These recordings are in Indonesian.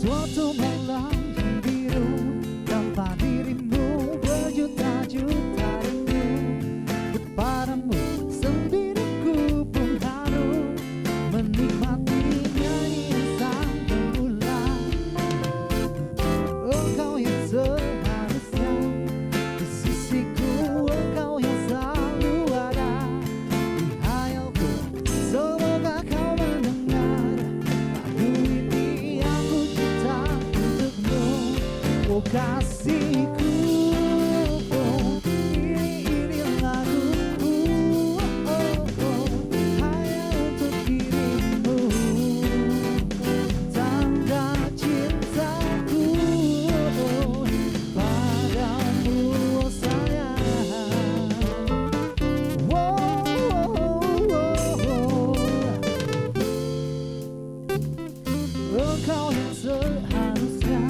Suatu malam yang biru tanpa dirimu berjuta-juta rindu kepadamu sendiriku pun harus menikmati nyanyian sang rembulan. Engkau yang seharusnya di sisiku, engkau yang selalu ada di hayalku. Semoga kau mendengar lagu ini aku cipta untukmu, oh kasihku. Oh, ini laguku, hanya untuk dirimu, tanda cintaku padamu, oh sayang. Engkau yang seharusnya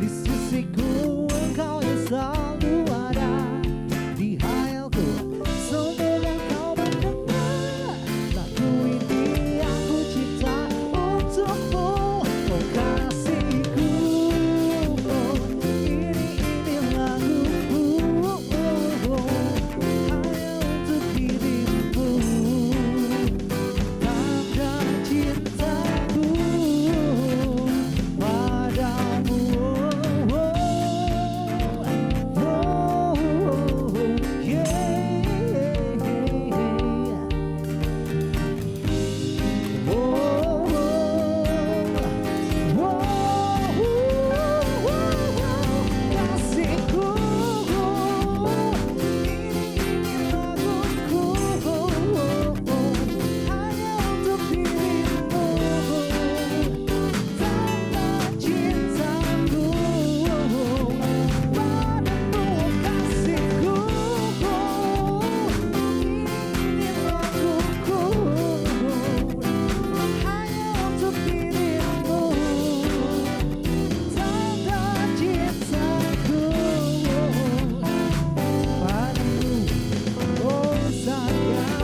di sisiku, engkau yang selalu ada di hayalku. Semoga kau mendengar lagu ini aku cipta untukmu, oh kasihku. Oh, ini laguku, hanya untuk dirimu, tanda cintaku padamu. Kasihku, ini laguku, hanya untuk dirimu, tanda cintaku padamu, kasihku. Ini laguku, hanya untuk dirimu, tanda cintaku padamu, oh sayang.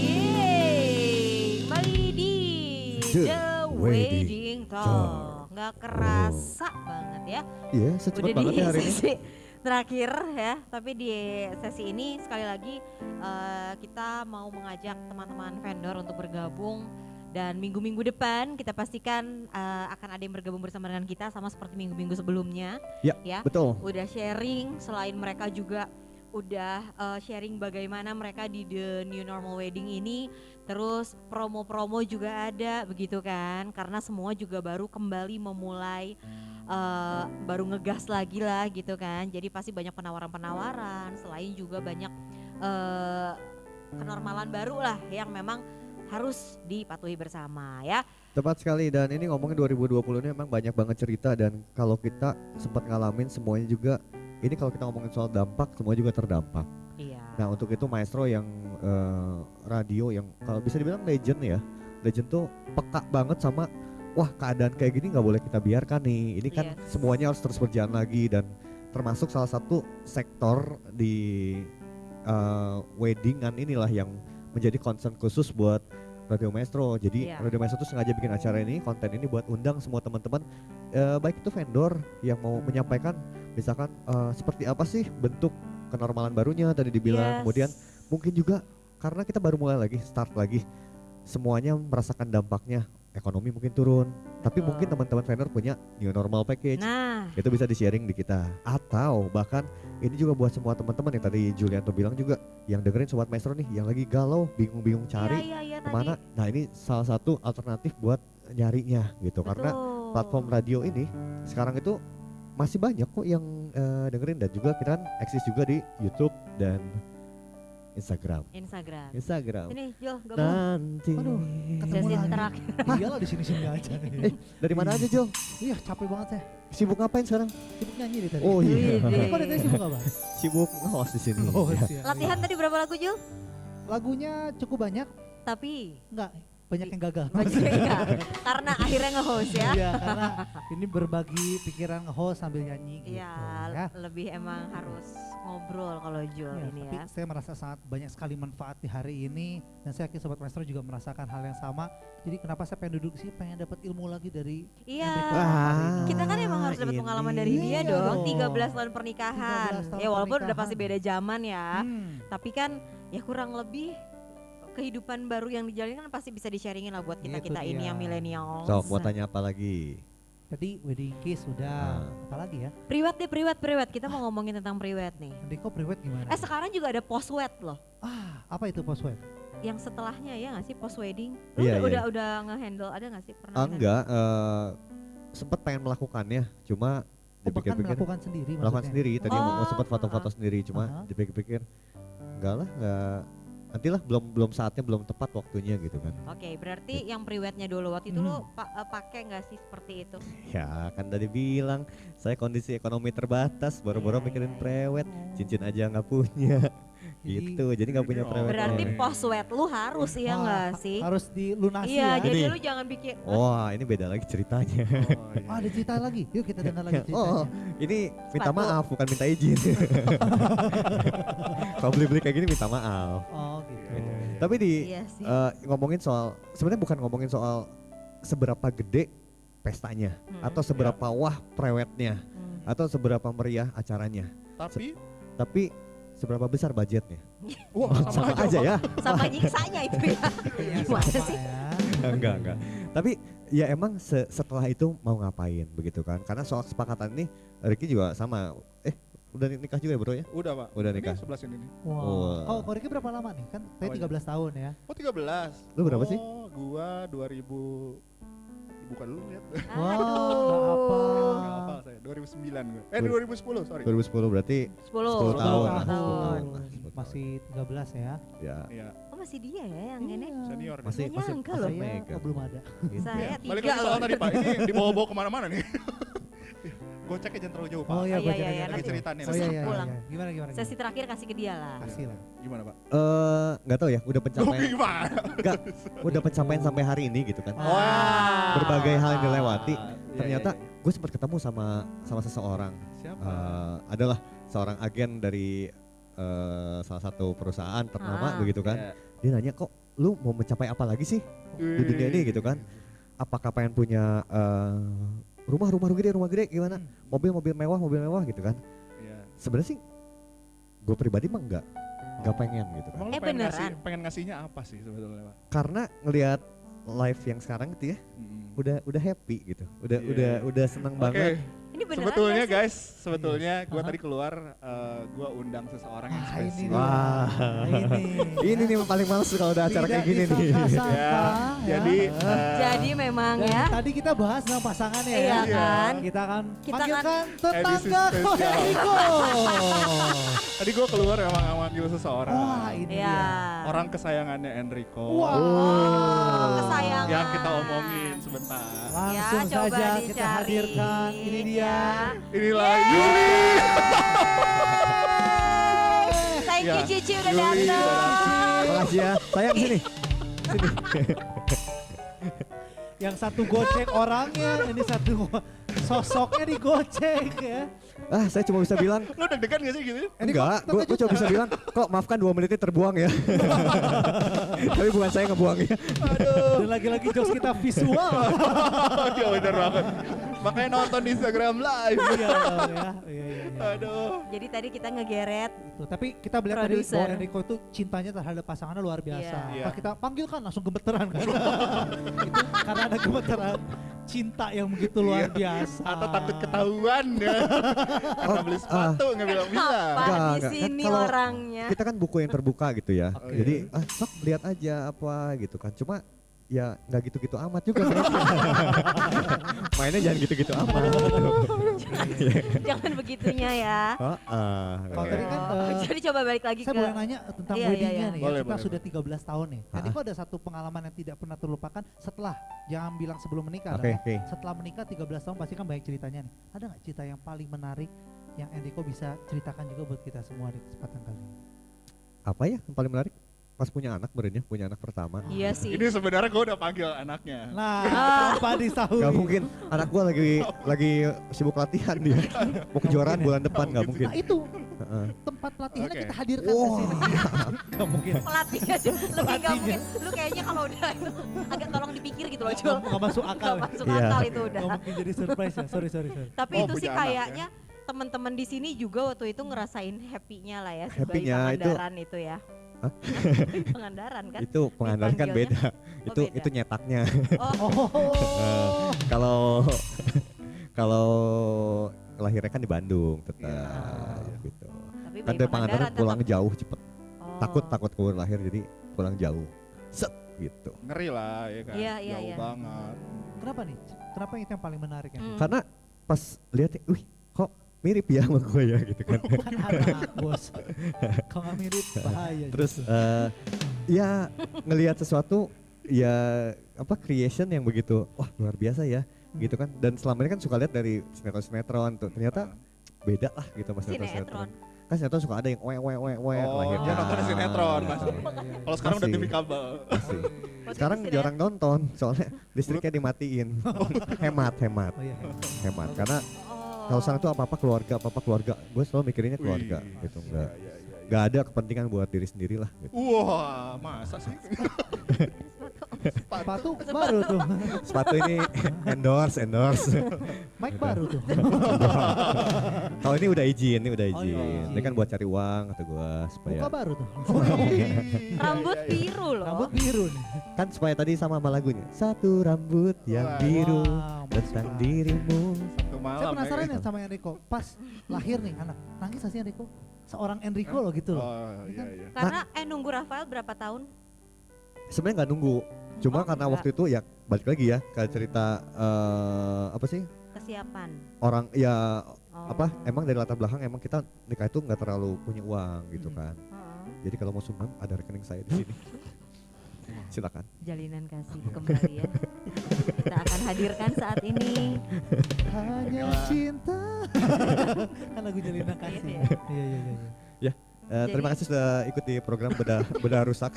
Yeay, kembali di The The Wedding Wedding Talk. Talk. Nggak kerasa banget ya. Iya, secepat Udah banget di ya hari ini. sesi terakhir ya. Tapi di sesi ini sekali lagi kita mau mengajak teman-teman vendor untuk bergabung. Dan minggu-minggu depan kita pastikan akan ada yang bergabung bersama dengan kita sama seperti minggu-minggu sebelumnya. Ya, betul. Udah sharing, selain mereka juga udah sharing bagaimana mereka di The New Normal Wedding ini. Terus promo-promo juga ada begitu kan, karena semua juga baru kembali memulai, baru ngegas lagi lah gitu kan. Jadi pasti banyak penawaran-penawaran, selain juga banyak kenormalan baru lah yang memang harus dipatuhi bersama ya. Tepat sekali, dan ini ngomongin 2020 ini emang banyak banget cerita, dan kalau kita sempat ngalamin semuanya juga, ini kalau kita ngomongin soal dampak semua juga terdampak. Iya. Nah untuk itu Maestro yang radio yang kalau bisa dibilang legend ya, legend tuh peka banget sama wah keadaan kayak gini nggak boleh kita biarkan nih, ini kan Yes. semuanya harus terus berjalan lagi, dan termasuk salah satu sektor di weddingan inilah yang menjadi concern khusus buat Radio Maestro. Jadi Iya. Radio Maestro tuh sengaja bikin acara ini, konten ini buat undang semua teman-teman, baik itu vendor yang mau menyampaikan misalkan seperti apa sih bentuk kenormalan barunya tadi dibilang. Yes. Kemudian mungkin juga karena kita baru mulai lagi, start lagi, semuanya merasakan dampaknya. Ekonomi mungkin turun, tapi Betul. mungkin teman-teman vendor punya new normal package. Nah, Itu bisa di-sharing di kita. Atau bahkan ini juga buat semua teman-teman yang tadi Julianto bilang juga, yang dengerin Sobat Maestro nih, yang lagi galau, bingung-bingung cari iya kemana. tadi. Nah ini salah satu alternatif buat nyarinya gitu. Karena Betul. platform radio ini sekarang itu masih banyak kok yang dengerin, dan juga kita kan eksis juga di YouTube dan Instagram. Instagram. Sini, Jo, gabung. Nanti. Aduh, ketemu Sesi lagi. terakhir. Iyalah di sini-sini aja. Dari mana aja Jo? Iya, capek banget ya. Sibuk ngapain sekarang? Sibuk nyanyi deh tadi. Oh iya. Widih. Kok dari tadi sibuk apa? Sibuk nge-host di sini. Oh, Ya. siap. Latihan tadi berapa lagu, Jul? Lagunya cukup banyak. Tapi Enggak, banyak yang gagal. Iya, karena akhirnya nge-host ya. Iya, karena ini berbagi pikiran nge-host sambil nyanyi gitu. Iya, Ya. lebih emang harus ngobrol kalau Jul Ya, ini tapi ya. saya merasa sangat banyak sekali manfaat di hari ini dan saya yakin Sobat Maestro juga merasakan hal yang sama. Jadi kenapa saya pengen duduk sih, pengen dapat ilmu lagi dari Iya. Enrico Wah, hari ini. Kita kan emang harus dapat ini. pengalaman dari dia Iya dong. dong. 13 tahun pernikahan. 13 tahun Ya walaupun udah pasti pernikahan. beda zaman ya. Tapi kan ya kurang lebih kehidupan baru yang dijalani kan pasti bisa di-sharingin lah buat kita-kita Itu ini dia. yang milenial. Sok, mau tanya apa lagi? Tadi wedding kiss sudah, apalagi ya? Priwet deh, priwet. Kita mau ngomongin tentang priwet nih. Enrico private gimana? Sekarang juga ada post wed loh. Apa itu post wed? Yang setelahnya ya nggak sih post wedding? Iya, iya. Udah nge-handle ada nggak sih pernah? Enggak, sempat pengen melakukannya, cuma Oh, bahkan dipikir-pikir melakukan sendiri melakukan maksudnya? sendiri. Tadi mau Oh, sempat foto-foto sendiri, cuma Aha. dipikir-pikir enggak lah, enggak. Nantilah belum saatnya, belum tepat waktunya gitu kan. Oke, berarti yang priwetnya dulu waktu itu Hmm. lo pakai nggak sih seperti itu? Ya kan tadi bilang saya kondisi ekonomi terbatas, boro-boro Iya, mikirin iya, iya. prewed, Oh. cincin aja nggak punya. Jadi- Gitu, jadi nggak punya Oh. prewed. Berarti nih. post wed lu harus iya Wah, nggak sih? Harus dilunasi Iya, ya? jadi Ini. lu jangan pikir. Wah, ini beda lagi ceritanya. Oh, iya. Ada cerita lagi, yuk kita dengar lagi ceritanya. Oh, ini minta Sepatu. maaf bukan minta izin. Kalau beli-beli kayak gini minta maaf. Oh gitu. Iya, iya, iya. Tapi di Iya sih. ngomongin soal, sebenarnya bukan ngomongin soal seberapa gede pestanya Hmm. atau seberapa wah prewednya Hmm. atau seberapa meriah acaranya, Tapi, tapi seberapa besar budgetnya. wah Sama aja ya. Sama nyiksanya itu ya. Iya, Gimana sama sih? ya. enggak. Tapi ya emang setelah itu mau ngapain begitu kan? Karena soal kesepakatan ini Ricky juga sama. Udah nikah juga ya bro ya? Udah pak. Udah nikah. Ini 11 ini nih. Wow. Oh. Kalau Ricky berapa lama nih? Kan tadi Oh, 13 tahun ya. Oh 13. Lu berapa sih? Oh gua 2000. Bukan dulu lihat. Wah, Aduh. nggak apa. Nggak hafal saya. 2009 gua. 2010 sorry. 2010 berarti 10 10 tahun. 10 tahun. Masih 13 ya. ya Iya. Oh masih dia ya yang ini? Iya. Senior. nih. masih Nggak masih nyangka masih loh. Saya mega. belum ada. Gitu. Saya Balik tiga lagi soal loh. tadi pak. Ini dibawa-bawa kemana-mana nih. Goceknya jangan terlalu jauh pak. Oh iya, Iya, gua iya, jadi iya, ada. nanti cerita nih. Oh iya, iya, Pulang. iya. Gimana gimana? Sesi terakhir kasih ke dia lah. Kasih lah. Gimana pak? Nggak tahu ya, udah Lu pencapaian, gimana? nggak, udah pencapaian sampai hari ini gitu kan. Wah. Berbagai hal yang dilewati, Iya, ternyata iya, iya. gue sempat ketemu sama seseorang. Siapa? Adalah seorang agen dari salah satu perusahaan ternama begitu kan. Iya. Dia nanya, kok lu mau mencapai apa lagi sih di dunia ini gitu kan? Apakah pengen punya rumah gede gimana? Mobil mewah gitu kan? Iya. Sebenarnya sih gue pribadi mah nggak pengen gitu kan. Emang lu beneran? pengen ngasihnya apa sih sebetulnya pak? Karena ngelihat live yang sekarang gitu ya, udah happy gitu, Iya. udah seneng Oke, banget. Ini beneran sebetulnya nggak sih? guys, sebetulnya gue Aha. tadi keluar, gue undang seseorang yang Ah, ini spesial. dia. Wah. Ini. Ini nih yang paling males kalau ada acara kayak gini nih. disangka-sangka, Ya, jadi Jadi memang Dan ya. tadi kita bahas tentang pasangannya Iya ya. kan? Kita akan Kita panggilkan edisi tetangga spesial. Enrico. tadi gue keluar emang manggil seseorang, Wah, ini Iya. dia. orang kesayangannya Enrico, Wah. Oh, kesayangan. yang kita omongin sebentar. Langsung Ya, coba saja kita dicari. hadirkan. Ini dia. Ya. Inilah Yuli. Thank you Ya, Cici udah Yuli udah datang. Makasih ya. Sayang sini. Yang satu gocek orangnya, ini satu sosoknya digocek ya. Saya cuma bisa bilang Lu deg-degan gak sih gitu? enggak, gue cuma bisa bilang kok maafkan 2 menitnya terbuang ya. Tapi bukan saya ngebuangnya. Dan lagi-lagi jokes kita visual. Iya bener banget. Makanya nonton di Instagram live. Iya, ya. Iya. Aduh. Jadi tadi kita ngegeret. Itu. Tapi kita melihat tadi Produser. bahwa Enrico itu cintanya terhadap pasangannya luar biasa. Iya. Pas kita panggil kan langsung gemeteran kan. Itu karena ada gemeteran cinta yang begitu luar biasa. Atau takut ketahuan ya. Karena beli sepatu nggak bilang-bilang. Apa di Enggak. sini Kalau orangnya? Kita kan buku yang terbuka gitu ya. Oke. Jadi sok lihat aja apa gitu kan. Cuma ya nggak gitu-gitu amat juga kan. Mainnya jangan gitu-gitu amat. Jangan begitunya ya. Kalau tadi kan Jadi coba balik lagi saya ke boleh nanya tentang Iya, weddingnya iya, iya. nih. Boleh, Kita boleh, sudah 13 tahun nih. Ah. Jadi kok ada satu pengalaman yang tidak pernah terlupakan setelah, jangan bilang sebelum menikah. Oke, lah ya. oke. Setelah menikah 13 tahun pasti kan banyak ceritanya nih. Ada nggak cerita yang paling menarik yang Enrico bisa ceritakan juga buat kita semua di kesempatan kali ini? Apa ya yang paling menarik? pas punya anak berenya, punya anak pertama. Iya sih. Ini sebenarnya gue udah panggil anaknya. Nah, Ah. tanpa disahui. Gak mungkin, anak gua lagi sibuk latihan dia. Mau kejuaraan bulan depan gak mungkin. Nah itu Heeh. tempat pelatihannya Oke. kita hadirkan ke sini. Gak mungkin. Pelatih aja lebih nggak Pelatihnya. mungkin. Lu kayaknya kalau udah itu agak tolong dipikir gitu loh Jul. Gak masuk akal. Nggak masuk Iya. akal itu udah. Gak mungkin jadi surprise ya. Sorry. Tapi Oh, itu sih punya anak ya. kayaknya teman-teman di sini juga waktu itu ngerasain happy-nya lah ya sebagai Happy-nya itu- Pangandaran itu ya. Hah? Pangandaran kan? Itu pengandaran kan Dipanggilnya. beda. Oh, beda. Itu nyetaknya. Oh, Oh. Kalau kalau lahirnya kan di Bandung tetap Iya. gitu. tapi Kan bayi dari Pangandaran pulang tetap. jauh cepet. Oh. Takut keluar lahir jadi pulang jauh. Set gitu. Ngeri lah ya kan. Iya, Jauh iya. banget. Kenapa nih? Kenapa itu yang paling menarik ya? Hmm. Karena pas lihat, wih kok mirip ya sama gue ya gitu kan. Kan anak bos. Kalau nggak mirip bahaya. Terus ya ngelihat sesuatu ya apa creation yang begitu wah luar biasa ya gitu kan. Dan selama ini kan suka lihat dari sinetron tuh ternyata beda lah gitu mas Sinetron. kan sinetron suka ada yang lahirnya. dia nontonnya sinetron, Gitu. masih. Kalau sekarang udah Masih. TV kabel. Masih. Waktu Sekarang itu jarang nonton soalnya listriknya dimatiin. hemat Oh iya. hemat karena Oh. kalau sekarang tuh apa-apa keluarga gue selalu mikirinnya keluarga Wih, gitu iya, enggak iya, iya. nggak ada kepentingan buat diri sendiri lah gitu. Wah, masa sih? Sepatu baru tuh. Sepatu ini endorse Mic baru tuh. kalau ini udah izin iya. ini kan buat cari uang kata gue supaya Muka baru tuh. Rambut Iya, iya. biru loh. Rambut biru nih. kan supaya tadi sama lagunya satu rambut yang Wah. biru Wow, tentang masuk dirimu. Satu malam Saya penasaran ya. ya sama Enrico. Pas lahir nih anak, nangis gak sih Enrico? Seorang Enrico loh gitu loh. Oh iya iya. Karena nunggu Rafael berapa tahun? Sebenarnya nggak nunggu cuma Oh, karena enggak. waktu itu ya balik lagi ya ke cerita apa sih Kesiapan. orang ya Oh. apa emang dari latar belakang emang kita nikah itu nggak terlalu punya uang gitu Hmm. kan. Heeh. Jadi kalau mau sumbang ada rekening saya di sini. Silakan. Jalinan kasih kembali ya. Kita akan hadirkan saat ini. Hanya cinta. Kan lagu Jalinan Kasih. Iya, Iya. Terima Jadi- kasih sudah ikut di program bedah rusak.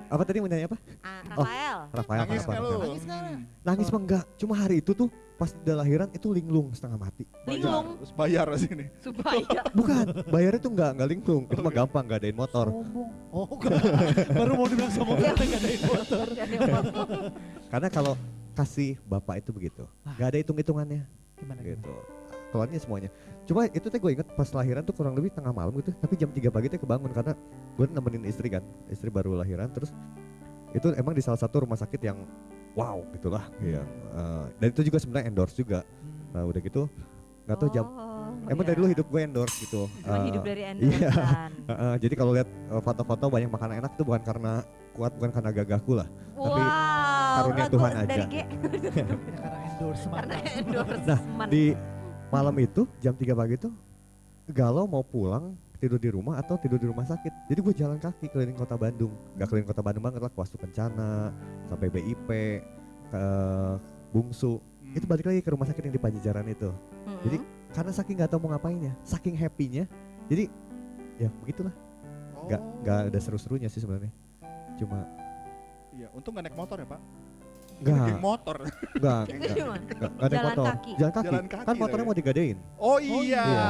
Apa tadi mau nanya apa? Rafael. Rafael. Nangis nggak lu? Nangis nggak? Nangis mah enggak, cuma hari itu tuh pas udah lahiran itu linglung setengah mati. Linglung. Terus bayar sini. Supaya. Bukan, bayarnya tuh enggak linglung, itu mah gampang gadain motor. Sombong. Oh enggak. Baru mau dibilang sombong Iya. karena gak ada motor. Karena kalau kasih bapak itu begitu, nggak ada hitung-hitungannya Gimana gitu. Keluarnya semuanya. Cuma itu teh gue inget pas lahiran tuh kurang lebih tengah malam gitu, tapi jam 3 pagi tuh kebangun karena gue nemenin istri kan, istri baru lahiran terus itu emang di salah satu rumah sakit yang wow gitulah yang dan itu juga sebenarnya endorse juga. Nah udah gitu nggak tahu jam emang dari dulu hidup gue endorse gitu. Cuma hidup dari iya. endorsean. Jadi kalau lihat foto-foto banyak makanan enak tuh bukan karena kuat, bukan karena gagahku lah. Wow. karunia bagus. Tuhan aja. Dari G. Ya, karena endorsement. Karena endorsement. Nah, di malam itu jam 3 pagi tuh galau mau pulang tidur di rumah atau tidur di rumah sakit. Jadi gue jalan kaki keliling kota Bandung. Gak keliling kota Bandung banget lah, Wastu Kencana, sampai BIP, ke Bungsu. Itu balik lagi ke rumah sakit yang di Pajajaran itu. Mm-mm. Jadi karena saking gak tahu mau ngapainnya, saking happy-nya. Jadi ya begitulah. Gak ada seru-serunya sih sebenarnya. Cuma Iya, untung gak naik motor ya Pak. Enggak. Naik motor. Enggak, Itu enggak. gimana? Enggak ada Jalan motor. kaki. Jalan kaki. Jalan kaki Kan motornya lagi. mau digadein. Oh iya. Iya.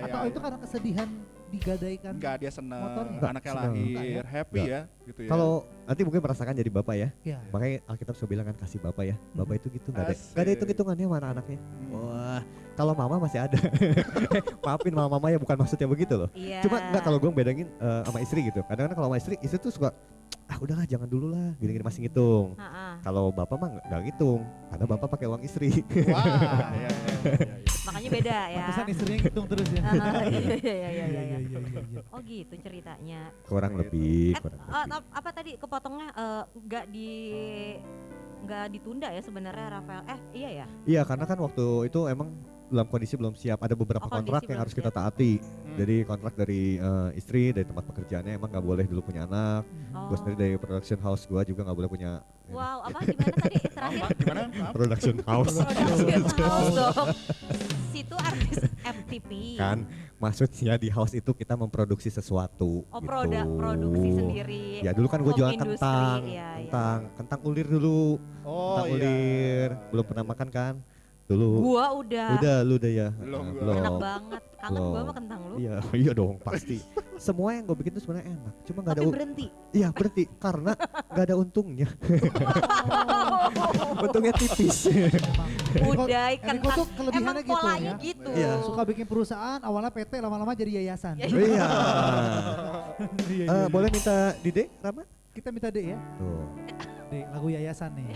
Atau Iya, itu karena kesedihan digadaikan. enggak dia seneng motor enggak? anaknya Seneng. lahir, happy Enggak. ya gitu ya. Kalau nanti mungkin merasakan jadi bapak ya. Ya. Makanya Alkitab suka bilang kan kasih bapak ya. Bapak itu gitu enggak ada Asik. enggak ada hitung-hitungannya mana anaknya. Wah, kalau mama masih ada. Maafin mama ya bukan maksudnya begitu loh. Iya. Cuma enggak kalau gue bedangin sama istri gitu. Kadang-kadang kalau sama istri tuh suka udahlah jangan dulu lah, gini-gini masih ngitung. Ha-ha. Kalau bapak mah nggak ngitung, karena bapak pakai uang istri. Wah, iya, iya, iya, iya. Makanya beda ya. Pantesan istrinya ngitung terus ya. Ah, iya. iya. Oh gitu ceritanya. kurang Gitu. lebih, kurang lebih. Apa tadi kepotongnya nggak ditunda ya sebenarnya Rafael? Iya ya. Iya, karena kan waktu itu emang dalam kondisi belum siap. Ada beberapa Oh, kontrak kondisi yang belum harus kita siap. taati. Hmm. Jadi kontrak dari istri, dari tempat pekerjaannya emang nggak boleh dulu punya anak. Oh. Gue sendiri dari production house gue juga nggak boleh punya Wow, apa gimana tadi terakhir? Apa? Gimana? Maaf. production house. Production house dong. Si itu artis FTP. Kan maksudnya di house itu kita memproduksi sesuatu Oh, gitu. produksi sendiri. Ya dulu kan gue Home jual industry, kentang, iya, iya. kentang ulir dulu, Oh kentang ulir, belum pernah makan kan? Dulu. Gua udah. Lu udah ya? Belum, Nah, gua. Enak banget. Kangen gua Belum. sama kentang lu. Iya, iya dong pasti. Semua yang gue bikin tuh sebenarnya enak, cuma nggak ada. Tapi berhenti. Iya berhenti karena nggak ada untungnya. Untungnya tipis. Udah Enrico kentang. tuh kelebihannya Emang gitu polanya ya. gitu. Iya. Suka bikin perusahaan, awalnya PT, lama-lama jadi yayasan. Ya, Iya. Iya, iya, Boleh iya. minta Dide, Rama? Kita minta D ya, Tuh. D, lagu yayasan nih.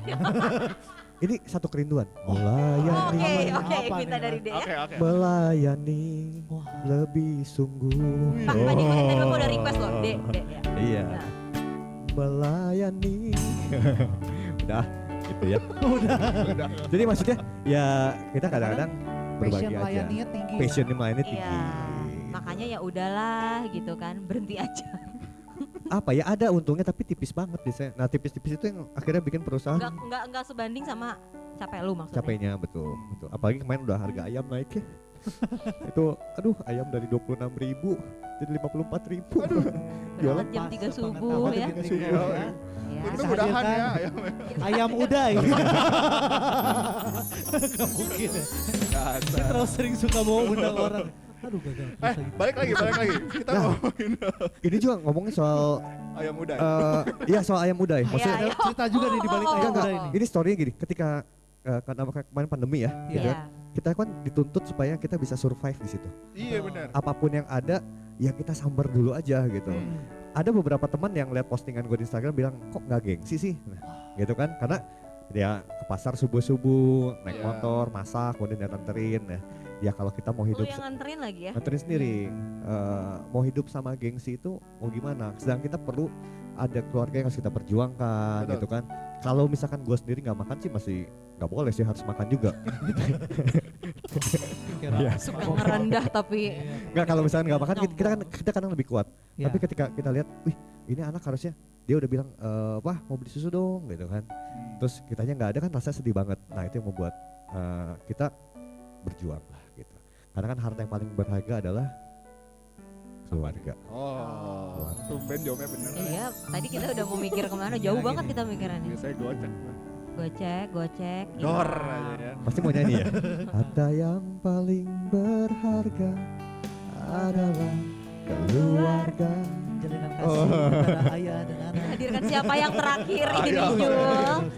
Ini satu kerinduan. Oke, Melayani, oke, Apa kita nih, dari Mas? D ya. Oke. melayani Wah. lebih sungguh. Pak, tadi Bapak udah request loh, D, D ya. Iya. Nah. Melayani. Udah, gitu ya. Udah. Jadi maksudnya ya kita kadang-kadang berbagi Passion aja. layaninya tinggi. Passionnya melayani tinggi. Iya. Makanya ya udahlah gitu kan, berhenti aja. Apa ya ada untungnya tapi tipis banget biasanya. Nah tipis-tipis itu yang akhirnya bikin perusahaan Enggak sebanding sama capek lu maksudnya. capeknya betul. Apalagi kemarin udah harga ayam naik ya. Itu aduh ayam dari 26.000 jadi 54.000. Jualan Berangkat jam 3 Pas banget, subuh apa ya. tuh Iya. subuh ya. Ya. Itu Bisa mudahan hadirkan. ya ayam. Ayam uday. Gak mungkin ya. Saya terlalu sering suka bawa undang orang. Aduh gagal. Bisa gitu. Balik lagi. Kita Nah. ngomongin Ini juga ngomongin soal ayam muda. iya soal ayam uday. Maksudnya Iya, iya. Cerita juga nih di balik Oh, ayam enggak, uday ini. ini story-nya gini, ketika karena kemarin pandemi ya, gitu Iya. kan, kita kan dituntut supaya kita bisa survive di situ. Iya benar. Apapun yang ada, ya kita sambar dulu aja gitu. Ada beberapa teman yang lihat postingan gue di Instagram bilang, kok nggak gengsi sih? Nah, gitu kan, karena dia ke pasar subuh-subuh, naik Iya. motor, masak, kemudian dia nganterin. Ya kalau kita mau Lu hidup yang nganterin lagi ya. nganterin sendiri, mau hidup sama gengsi itu mau gimana? Sedang kita perlu ada keluarga yang harus kita perjuangkan, Betul. gitu kan. Kalau misalkan gue sendiri nggak makan sih masih nggak boleh sih, harus makan juga. Iya. Suka ngerendah tapi Nggak, kalau misalkan nggak makan Nyombong. kita kan lebih kuat. Iya. Tapi ketika kita lihat, wih ini anak harusnya dia udah bilang, wah mau beli susu dong, gitu kan. Terus kitanya nggak ada kan rasanya sedih banget. Nah itu yang membuat kita berjuang lah gitu. Karena kan harta yang paling berharga adalah keluarga. Oh, tumben jawabnya bener. iya, tadi kita udah mau mikir kemana, jauh Gila, banget gini. kita mikirannya. Biasanya gocek. Gocek. Dor iya. aja ya. Pasti mau nyanyi ya. Harta yang paling berharga adalah keluarga. Jalinan Oh. kasih antara ayah dan anak. Hadirkan siapa yang terakhir ini Ayo. Jul.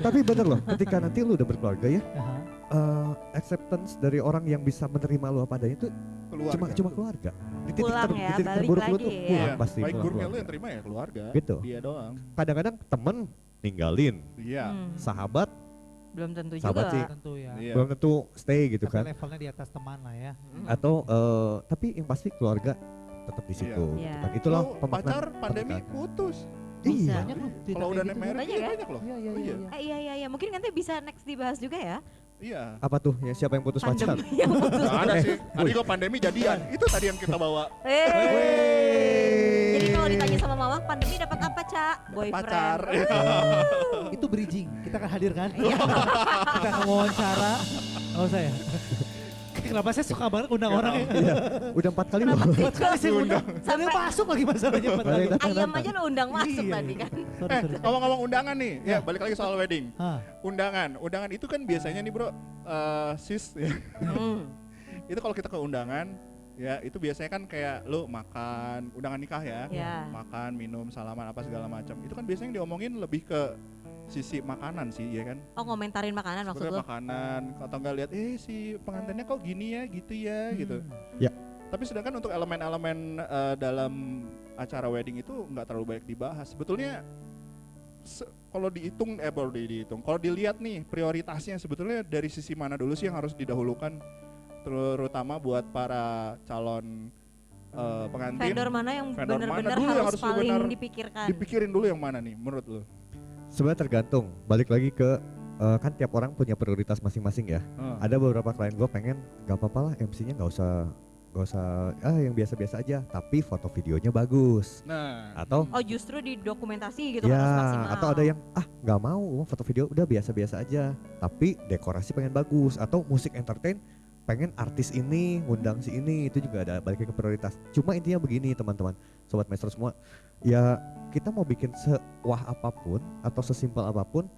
Tapi bener loh, ketika nanti lu udah berkeluarga ya, Aha. acceptance dari orang yang bisa menerima lu apa adanya itu Keluarga. cuma keluarga. Di Pulang ya, titik balik terburuk lu lagi tuh ya. pulang Iya, pasti baik pulang buruknya lu keluarga. yang terima ya keluarga. Gitu. Dia doang. Kadang-kadang temen ninggalin, Iya. sahabat Belum tentu Sahabat juga. sih. Tentu ya. Iya. belum tentu stay gitu Tapi kan. levelnya di atas teman lah ya. Atau tapi yang pasti keluarga tetap di situ. Iya. Gitu kan. Itulah Lu pemaknaan pacar pandemi pernikahan. putus. Bisa. Iya. Banyak loh cerita Kalau kayak udah gitu. married Banyak iya ya? banyak loh. Iya, iya, Iya. iya. Iya, mungkin nanti bisa next dibahas juga ya. Iya. Apa tuh ya, siapa yang putus pacar? Pandemi yang putus. Nggak ada sih. Tadi kok pandemi jadian. Itu tadi yang kita bawa. Jadi kalau ditanya sama mama, pandemi dapat apa, Cak? Boyfriend. Pacar. Itu bridging, kita akan hadirkan. Kita akan wawancara. Oh saya. Kenapa saya suka banget undang orang ya? Iya. Udah 4 kali loh. Buat kali saya undang. Sampai- Sampai masuk lagi masalahnya 4 kali. Balik datang. Ayam aja lo undang masuk Iya, tadi iya. kan. Sorry, sorry. Ngomong-ngomong undangan nih. Ya, balik lagi soal wedding. Hah, Undangan itu kan biasanya nih bro, sis ya. Hmm. Itu kalau kita ke undangan, ya itu biasanya kan kayak lu makan, undangan nikah ya. Ya. Makan, minum, salaman apa segala macam. Itu kan biasanya yang diomongin lebih ke sisi makanan sih, ya kan? Oh, ngomentarin makanan maksud Sebenarnya lo? makanan, atau enggak lihat si pengantinnya kok gini ya, gitu ya, gitu. Ya. Tapi sedangkan untuk elemen-elemen dalam acara wedding itu nggak terlalu banyak dibahas. Sebetulnya kalau dihitung, baru dihitung. Kalau dilihat nih prioritasnya sebetulnya dari sisi mana dulu sih yang harus didahulukan, terutama buat para calon pengantin. Vendor mana yang Vendor mana benar-benar dulu yang harus harus paling benar dipikirkan? Dipikirin dulu yang mana nih menurut lu? Sebenarnya tergantung. Balik lagi ke kan tiap orang punya prioritas masing-masing ya. Ada beberapa klien gue pengen gak apa-apa lah MC-nya nggak usah yang biasa-biasa aja, tapi foto videonya bagus. Nah, Atau Oh, justru di dokumentasi gitu ya, harus maksimal. atau ada yang nggak mau foto video udah biasa-biasa aja, tapi dekorasi pengen bagus, atau musik entertain pengen artis ini ngundang si ini, itu juga ada balik ke prioritas. Cuma intinya begini teman-teman, sobat maestro semua, ya kita mau bikin sewah apapun atau sesimpel apapun,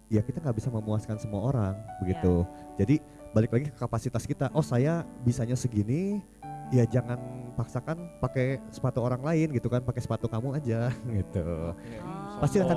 ya kita nggak bisa memuaskan semua orang begitu. Jadi balik lagi ke kapasitas kita. Oh saya bisanya segini, ya jangan paksakan pakai sepatu orang lain gitu kan, pakai sepatu kamu aja gitu. Pasti akan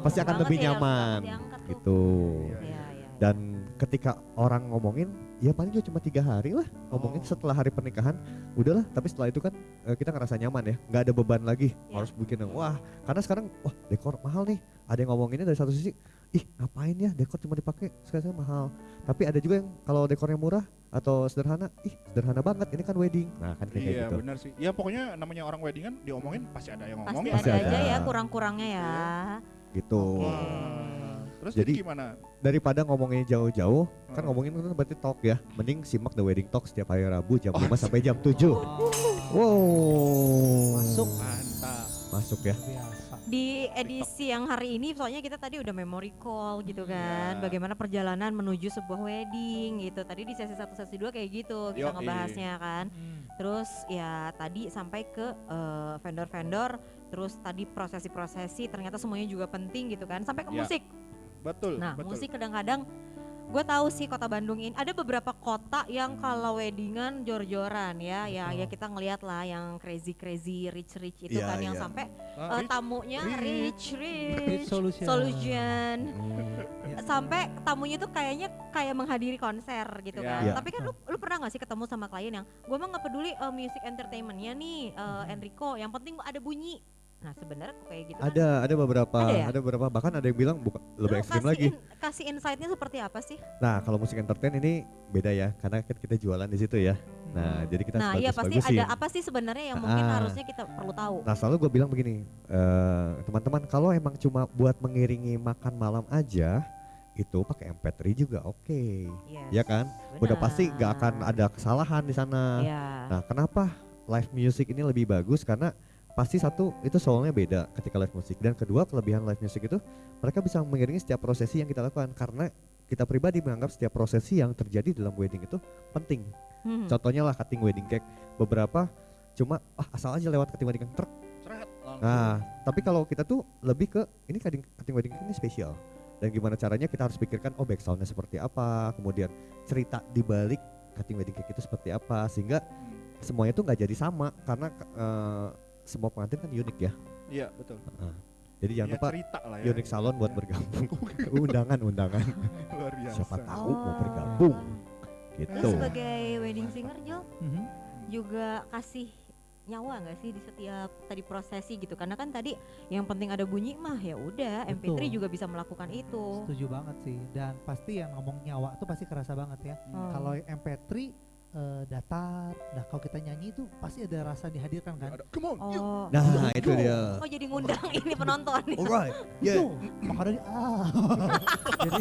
pasti akan Banget lebih sih yang nyaman diangkat tuh. gitu. Iya, iya. Dan ketika orang ngomongin, ya paling juga cuma 3 hari lah ngomongin setelah hari pernikahan, udahlah. Tapi setelah itu kan kita ngerasa nyaman ya, nggak ada beban lagi harus bikin yang wah. Karena sekarang wah dekor mahal nih. Ada yang ngomonginnya dari satu sisi, ih ngapain ya dekor cuma dipakai sekarang mahal. Tapi ada juga yang kalau dekornya murah atau sederhana, ih sederhana banget ini kan wedding. Nah kan kayak Iya gitu. benar sih. Ya pokoknya namanya orang weddingan diomongin pasti ada yang Pasti ngomongin. Pasti ada aja ada. ya kurang-kurangnya ya. Gitu. Wah. Terus Jadi- jadi gimana? Daripada ngomongin jauh-jauh, kan ngomongin kan berarti talk ya. Mending simak The Wedding Talk setiap hari Rabu jam 5 sampai jam 7. Wow. Masuk. Mantap. Masuk ya. Biasa. Di edisi yang hari ini soalnya kita tadi udah memory call gitu kan, Iya. bagaimana perjalanan menuju sebuah wedding gitu. Tadi di sesi 1 sesi 2 kayak gitu kita Yoi. ngebahasnya kan. Terus ya tadi sampai ke vendor-vendor, terus tadi prosesi-prosesi ternyata semuanya juga penting gitu kan, sampai ke Ya. musik. Betul. Nah betul. musik kadang-kadang gue tahu sih kota Bandung ini ada beberapa kota yang kalau weddingan jor-joran ya, ya kita ngelihat lah yang crazy rich itu Iya, kan yang iya. sampai Rich. tamunya rich Rich solution. sampai tamunya tuh kayaknya kayak menghadiri konser gitu Iya. kan. Iya. Tapi kan lu pernah gak sih ketemu sama klien yang gue mah nggak peduli music entertainmentnya nih Enrico, yang penting ada bunyi. Nah sebenarnya kok kayak gitu kan. Ada beberapa, Ada ya? ada beberapa, bahkan ada yang bilang lebih Lu ekstrim lagi. kasih insight-nya seperti apa sih? Nah kalau musik entertain ini beda ya, karena kan kita jualan di situ ya. Nah jadi kita Nah iya pasti bagus-bagusin. ada apa sih sebenarnya yang mungkin Ah. harusnya kita perlu tahu. Nah selalu gue bilang begini, teman-teman kalau emang cuma buat mengiringi makan malam aja, itu pakai MP3 juga oke. Yes, Ya kan? Udah pasti nggak akan benar. ada kesalahan di sana. Iya. Nah kenapa live music ini lebih bagus? Karena pasti satu itu soalnya beda ketika live music, dan kedua kelebihan live music itu mereka bisa mengiringi setiap prosesi yang kita lakukan, karena kita pribadi menganggap setiap prosesi yang terjadi dalam wedding itu penting. Contohnya lah cutting wedding cake, beberapa cuma asal aja lewat cutting wedding cake truk. Seret, langsung. Nah tapi kalau kita tuh lebih ke ini cutting wedding cake ini spesial, dan gimana caranya kita harus pikirkan backsoundnya seperti apa, kemudian cerita di balik cutting wedding cake itu seperti apa, sehingga semuanya tuh nggak jadi sama, karena semua pengantin kan unik ya. Iya betul. Jadi jangan Ya, lupa cerita lah ya. Unique Salon buat Ya. bergabung. undangan. Luar biasa. Siapa tahu mau bergabung. Lu Gitu. sebagai wedding singer Jul Mhm. juga kasih nyawa nggak sih di setiap tadi prosesi gitu, karena kan tadi yang penting ada bunyi mah ya udah MP3 Betul. juga bisa melakukan itu. Setuju banget sih, dan pasti yang ngomong nyawa tuh pasti kerasa banget ya. Kalau MP3 datar, nah kalau kita nyanyi itu pasti ada rasa dihadirkan kan. Ada, come on. yuk. Oh, Nah itu dia. oh jadi ngundang ini penonton. Alright. Yeah. Yo, makanya jadi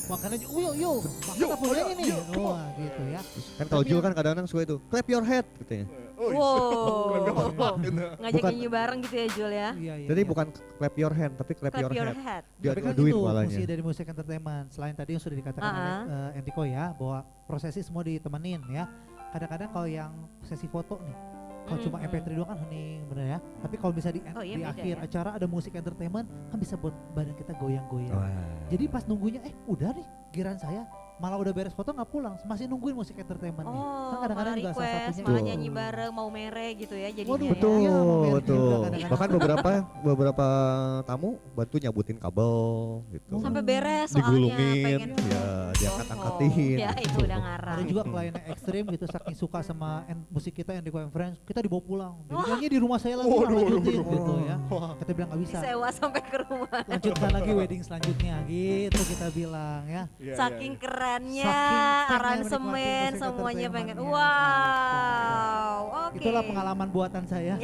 makanya yo, makan apa ini? Wah gitu ya. Kan kalau Jul kan kadang-kadang suka itu clap your head katanya. Oh, Wow. Ngajak Bukan. nyanyi bareng gitu ya Jul ya. Iya, iya. Jadi iya. bukan clap your hand tapi clap, Clap your your head. head. Tapi kan Diadu-aduin itu malahnya. fungsi dari musik entertainment. Selain tadi yang sudah dikatakan oleh Enrico ya, bahwa prosesi semua ditemenin ya. Kadang-kadang kalau yang sesi foto nih, kalau cuma MP3 doang kan hening bener ya. Tapi kalau bisa di, Oh iya, di beda akhir ya. acara ada musik entertainment, kan bisa buat badan kita goyang-goyang. Wah. Jadi pas nunggunya, udah nih giran saya, malah udah beres foto nggak pulang, masih nungguin musik entertainment nih. Oh, Kan kadang-kadang malah juga salah request, satunya malah itu. nyanyi bareng, mau mere gitu ya jadinya Waduh, ya. Betul, Iya, mau merek juga betul. kadang-kadang. Bahkan beberapa tamu bantu nyabutin kabel gitu. Sampai beres soalnya Digulungin, pengen. ya diangkat-angkatin. Ya itu udah ngarang. Ada juga klien yang ekstrim gitu, saking suka sama musik kita yang di and Friends, kita dibawa pulang. Jadi nyanyi di rumah saya lagi, lanjutin gitu ya. Kita bilang nggak bisa. Disewa sampai ke rumah. Lanjutkan lagi wedding selanjutnya gitu kita bilang ya. Iya, Saking iya, kerennya, Saking pengen aransemen menikmati musik semuanya pengen. entertainment-nya. Wow, oke. Itulah pengalaman buatan saya.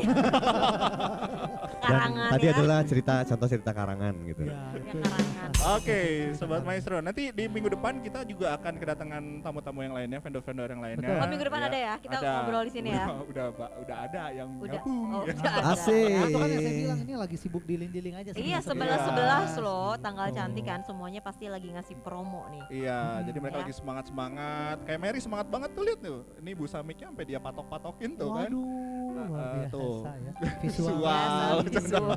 karangan tadi ya. adalah contoh cerita karangan gitu. Ya, itu. karangan. Oke, Sobat Maestro. Nanti di minggu depan kita juga akan kedatangan tamu-tamu yang lainnya, vendor-vendor yang lainnya. Betul. Oh, minggu depan ada ya? Kita ngobrol di sini ya? Udah ada yang Udah. gabung. Oh, ya. udah ada. Asik. Nah, itu kan yang saya bilang ini lagi sibuk dealing-dealing aja. Iya, sebelas 11-11 loh, tanggal Oh. cantik kan. Semuanya pasti lagi ngasih promo nih. Iya, jadi mereka Ya. lagi semangat-semangat. Kayak Mary semangat banget tuh lihat tuh. Ini Bu Samiknya sampai dia patok-patokin tuh kan. Waduh, luar biasa tuh. ya. Visual. Biasa, visual.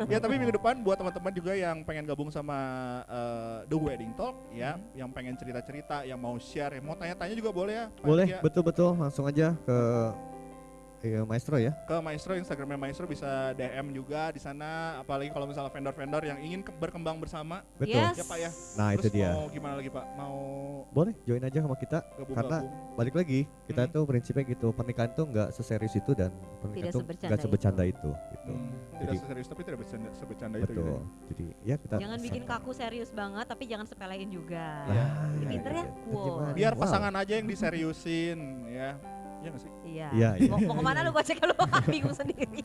Ya tapi minggu depan buat teman-teman juga yang pengen gabung sama The Wedding Talk ya, yang pengen cerita-cerita, yang mau share, yang mau tanya-tanya juga boleh ya. Pak Boleh, Aditya. betul-betul langsung aja ke Maestro ya. Ke Maestro, Instagramnya Maestro bisa DM juga di sana. Apalagi kalau misalnya vendor-vendor yang ingin berkembang bersama. Betul. Yes. Ya Pak ya. Nah, Terus itu dia. mau gimana lagi Pak? Mau Boleh join aja sama kita. Karena gabung-gabung? balik lagi kita Hmm. tuh prinsipnya gitu, pernikahan tuh nggak seserius itu dan pernikahan Tidak tuh sebercanda nggak sebecanda itu gitu. Tidak Jadi- serius tapi tidak sebecanda itu gitu. Betul. Jadi ya kita Jangan bikin kaku serius banget, tapi jangan sepelein juga. Iya. Nah, Pinter ya? itu Wow. gimana? Biar Wow. pasangan aja yang diseriusin ya. Iya nggak sih? Iya. Iya, iya. Mau kemana lu gocek lu bingung sendiri.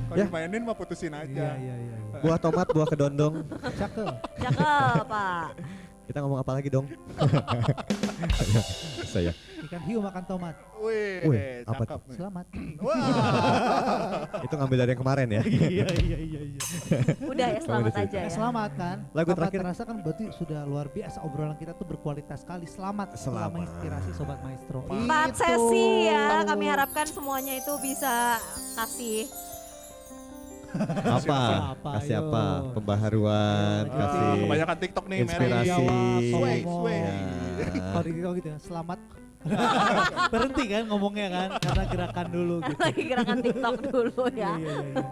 Kalau Ya. dimainin mah putusin aja. Iya, iya, iya. Buah tomat, buah kedondong. Cakep. Cakep, Pak. Kita ngomong apa lagi dong? Saya. Ikan hiu makan tomat. Wih, Wih, apa cakep nih. Selamat. Wah. Itu ngambil dari yang kemarin ya. Iya, iya, iya, iya. Udah ya, selamat Selamat aja ya. Selamat kan? Lagu Tanpa terakhir. terasa kan berarti sudah luar biasa obrolan kita tuh berkualitas sekali. Selamat. Setelah Selamat. menginspirasi Sobat Maestro. 4 Itu. sesi ya, kami harapkan semuanya itu bisa kasih Apa? Apa, Kasih ayo. apa? Pembaharuan, Ayo, kasih Kebanyakan TikTok nih, Mary. inspirasi. Jawab, Sway, ngomong. sway. Ya. Kalau di TikTok gitu ya, selamat. Berhenti kan ngomongnya kan, karena gerakan dulu gitu. lagi gerakan TikTok dulu Iya, ya. iya, iya, iya.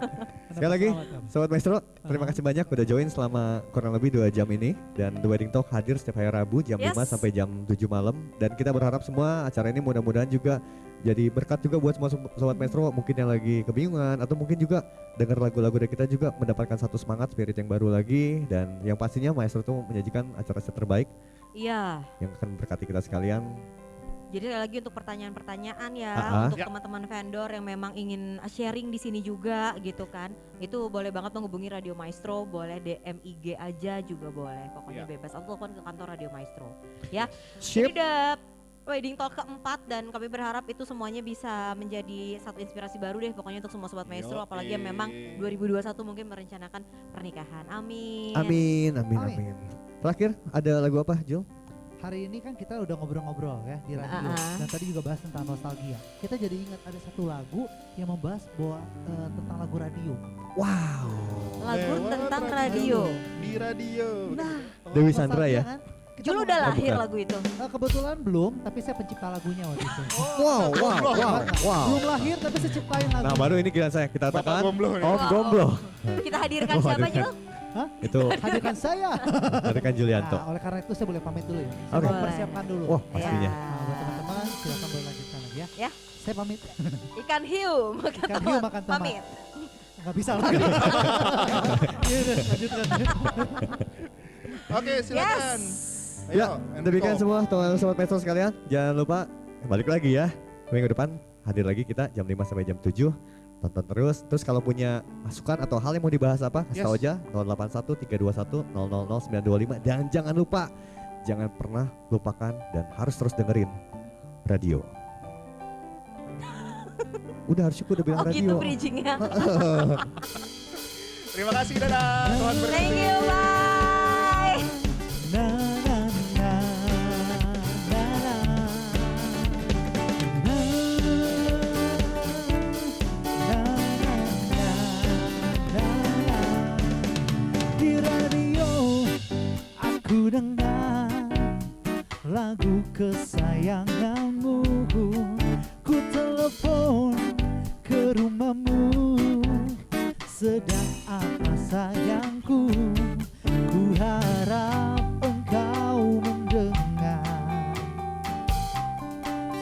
Sekali lagi, Selamat, Am. Sobat Maestro, terima kasih banyak udah join selama kurang lebih 2 jam ini. Dan The Wedding Talk hadir setiap hari Rabu jam Yes. 5 sampai jam 7 malam. Dan kita berharap semua acara ini mudah-mudahan juga jadi berkat juga buat semua Sobat Maestro mungkin yang lagi kebingungan atau mungkin juga dengar lagu-lagu dari kita juga mendapatkan satu semangat spirit yang baru lagi. Dan yang pastinya Maestro tuh menyajikan acara terbaik Iya. yang akan berkati kita sekalian. Jadi lagi untuk pertanyaan-pertanyaan ya untuk Ya. teman-teman vendor yang memang ingin sharing di sini juga gitu kan. Itu boleh banget menghubungi Radio Maestro, boleh DM IG aja juga boleh. Pokoknya Ya. bebas atau telepon ke kantor Radio Maestro. Ya. Sip. Ini udah Wedding Talk keempat dan kami berharap itu semuanya bisa menjadi satu inspirasi baru deh pokoknya untuk semua Sobat Maestro, Yoi. apalagi yang memang 2021 mungkin merencanakan pernikahan. Amin. Amin, amin, Amin. amin. Terakhir ada lagu apa, Jul? Hari ini kan kita udah ngobrol-ngobrol ya di radio dan tadi juga bahas tentang nostalgia. Kita jadi ingat ada satu lagu yang membahas bahwa tentang lagu radio. Wow. Lagu Lewat tentang radio. Di radio. Nah, Dewi Sandra nostalgia ya? kan? Kita Jul mau- udah lahir bukan. lagu itu. Kebetulan belum, tapi saya pencipta lagunya waktu itu. Wow, wow, wow, wow. Belum lahir tapi saya ciptain lagu. Nah, baru ini giliran saya. Kita Bapak katakan Gomblo nih. Om Wow. Gomblo. Kita hadirkan Oh, siapa hadirkan. Jul? Itu Hadirkan saya. dari kan Julianto. Nah, oleh karena itu saya boleh pamit dulu ya. Saya Oke. mau Boleh. persiapkan dulu. Wah, Ya. pastinya. Nah, buat teman-teman silakan boleh lanjutkan lagi ya. Ya. Saya pamit. Ikan hiu makan Ikan hiu tomat. makan tomat. Pamit. Nggak bisa lagi. Iya, udah, lanjutkan. Oke, silakan. Ayo, Ya, Enrico. demikian semua teman-teman Sobat Maestro sekalian. Jangan lupa balik lagi ya. Minggu depan hadir lagi kita jam 5 sampai jam 7. Tonton terus. Terus kalau punya masukan atau hal yang mau dibahas apa, kasih Yes. tahu aja 081 321 000 925. Dan jangan lupa, jangan pernah lupakan dan harus terus dengerin radio. Udah harus udah bilang Oh gitu radio. bridgingnya. Terima kasih, dadah. Tuhan berkati. Thank you, bye. Na, na, na, na, na. Na, na, na, na, na. Di radio aku dengar lagu kesayanganmu. Ku telepon ke rumahmu. Sedang apa sayangku? Ku harap engkau mendengar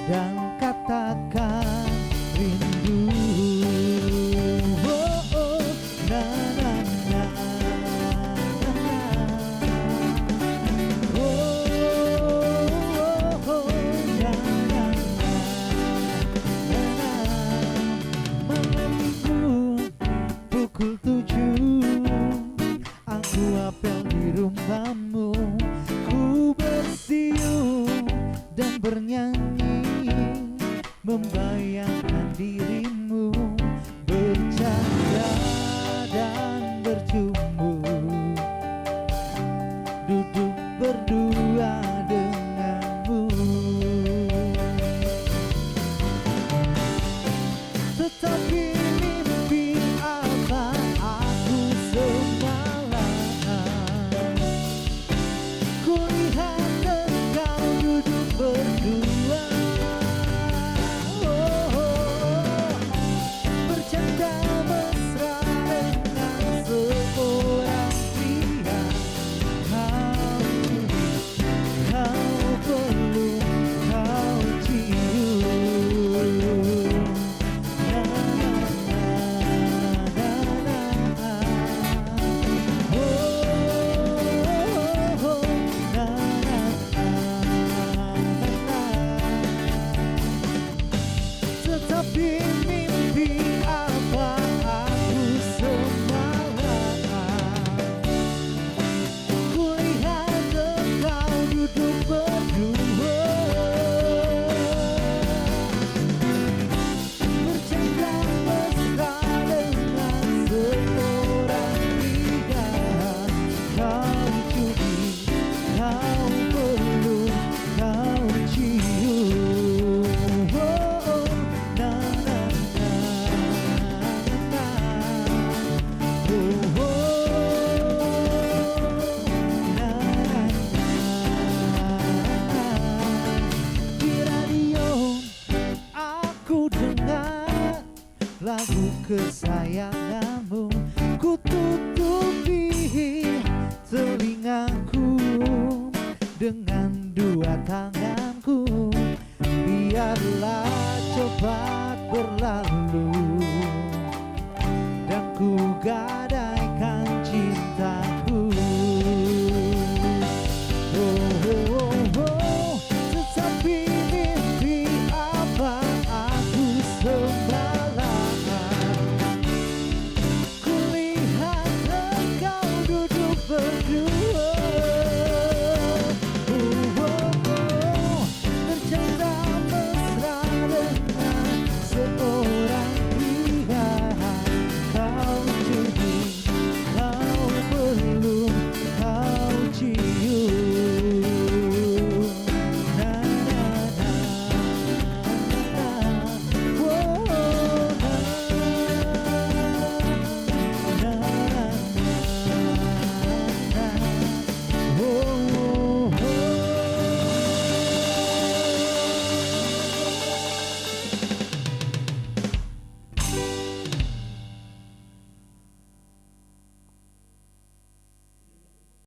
dan katakan rindu. Oh, oh, na, na, na, na, na. Oh, oh, oh, na, na, na, na, na. Ku apel di rumahmu, ku bersiul dan bernyanyi, membayangkan dirimu bercanda dan bercumbu, duduk berdua denganmu. Tetapi mimpi apa aku semalam, kulihat engkau duduk berdua, bercanda mesra dengan seorang pria. Kau peluk, kau cium. Na, na, na, na, na. Oh, na, na, na. Tetapi mimpi apa aku semalam, kulihat engkau duduk berdua, bercanda mesra dengan seorang pria. Kau curi, kau peluk, kau cium. Oh, na, na, na, na. Oh, na, na, na. Di radio aku dengar lagu kesayanganmu, ku tutupi telingaku dengan dua tanganku, biarlah coba berlalu dan ku gadaikan cintaku. Tetapi mimpi apa aku semalam, kulihat engkau duduk berdua,